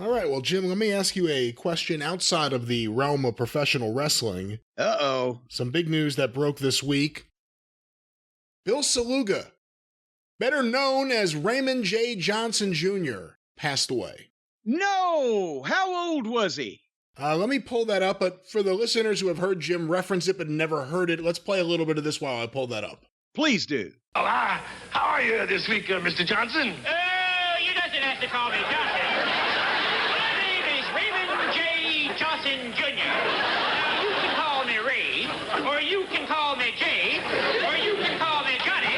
All right, well, Jim, let me ask you a question outside of the realm of professional wrestling. Uh-oh. Some big news that broke this week. Bill Saluga, better known as Raymond J. Johnson Jr., passed away. No! How old was he? Let me pull that up, but for the listeners who have heard Jim reference it but never heard it, let's play a little bit of this while I pull that up. Please do. Oh, how are you this week, Mr. Johnson? You doesn't have to call me Johnson. My name is Raymond J. Johnson Jr. Now, you can call me Ray, or you can call me Jay, or you can call me Johnny,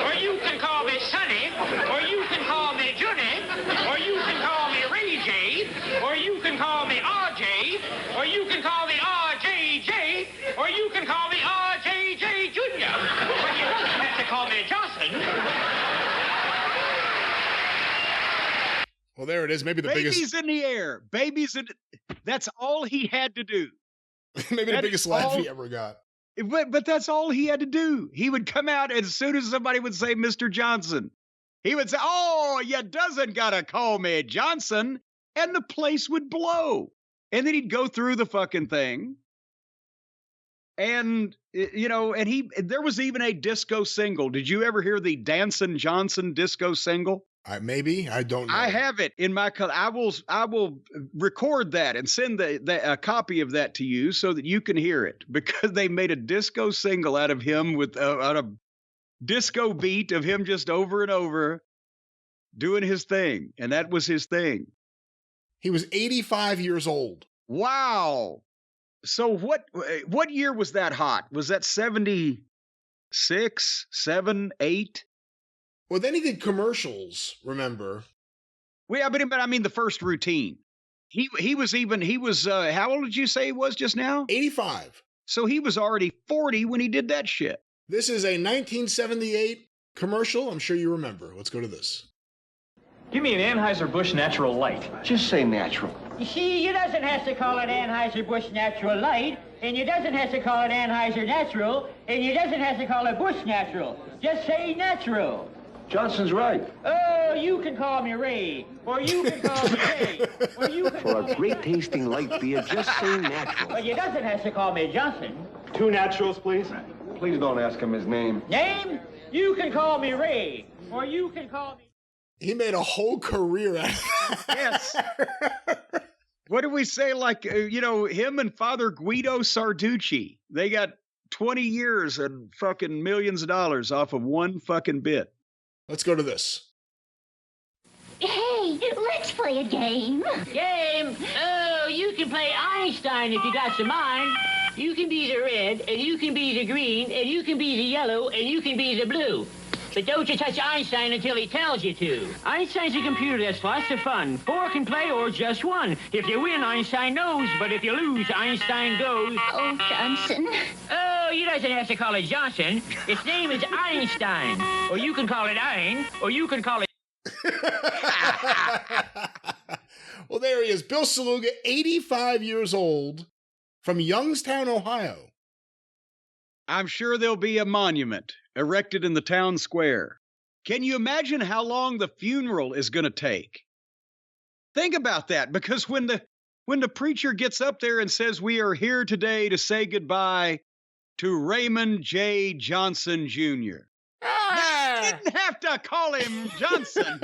or you can call me Sonny, or you can call me Johnny, or you can call me Ray J, or you can call me RJ, or you can call me RJJ, or you can call me RJJ Jr. But you don't have to call me Johnson. Well, there it is. Maybe the Babies biggest... in the air. Babies in... That's all he had to do. Maybe the biggest laugh he ever got. But that's all he had to do. He would come out as soon as somebody would say Mr. Johnson. He would say, oh, you doesn't gotta call me Johnson. And the place would blow. And then he'd go through the fucking thing. And, you know, and there was even a disco single. Did you ever hear the Dancin' Johnson disco single? Maybe. I don't know. I have it in my... I will record that and send a copy of that to you so that you can hear it. Because they made a disco single out of him with a disco beat of him just over and over doing his thing. And that was his thing. He was 85 years old. Wow. So what year was that hot? Was that 76, 7, 8? Well, then he did commercials, remember? Well, yeah, but I mean the first routine. He was how old did you say he was just now? 85. So he was already 40 when he did that shit. This is a 1978 commercial. I'm sure you remember. Let's go to this. Give me an Anheuser-Busch Natural Light. Just say natural. You see, you doesn't have to call it Anheuser-Busch Natural Light, and you doesn't have to call it Anheuser Natural, and you doesn't have to call it Busch Natural. Just say natural. Johnson's right. Oh, you can call me Ray, or you can call me Jay, or you can For call a me... great tasting light beer, just say natural. But you doesn't have to call me Johnson. 2 naturals, please. Please don't ask him his name. Name? You can call me Ray, or you can call me... He made a whole career out of that. Yes. What do we say? Like, him and Father Guido Sarducci, they got 20 years and fucking millions of dollars off of one fucking bit. Let's go to this. Hey, let's play a game. Game? Oh, you can play Einstein if you got some mind. You can be the red, and you can be the green, and you can be the yellow, and you can be the blue. But don't you touch Einstein until he tells you to. Einstein's a computer that's lots of fun. 4 can play or just 1. If you win, Einstein knows. But if you lose, Einstein goes. Oh, Johnson. Oh, you doesn't have to call it Johnson. Its name is Einstein. Or you can call it Ein, or you can call it... Well, there he is. Bill Saluga, 85 years old, from Youngstown, Ohio. I'm sure there'll be a monument erected in the town square. Can you imagine how long the funeral is going to take? Think about that, because when the preacher gets up there and says, we are here today to say goodbye to Raymond J. Johnson Jr. You didn't have to call him Johnson.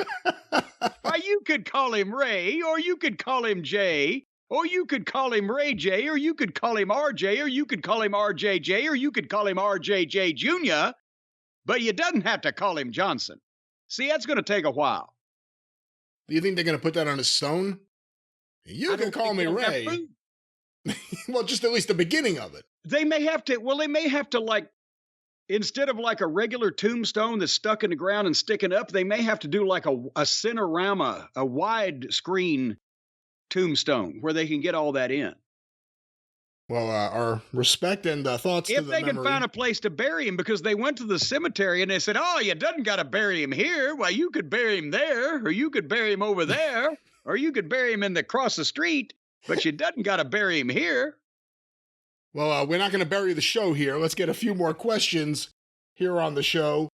Why, you could call him Ray, or you could call him Jay, or you could call him Ray J, or you could call him RJ, or you could call him RJJ, or you could call him RJJ Jr., but you doesn't have to call him Johnson. See, that's going to take a while. Do you think they're going to put that on a stone? You can call me Ray. Well, just at least the beginning of it. They may have to, like, instead of like a regular tombstone that's stuck in the ground and sticking up, they may have to do like a cinerama, a wide screen tombstone where they can get all that in. Well, our respect and thoughts to the memory. If they can find a place to bury him, because they went to the cemetery and they said, oh, you doesn't got to bury him here. Well, you could bury him there, or you could bury him over there, or you could bury him across the street, but you doesn't got to bury him here. Well, we're not going to bury the show here. Let's get a few more questions here on the show.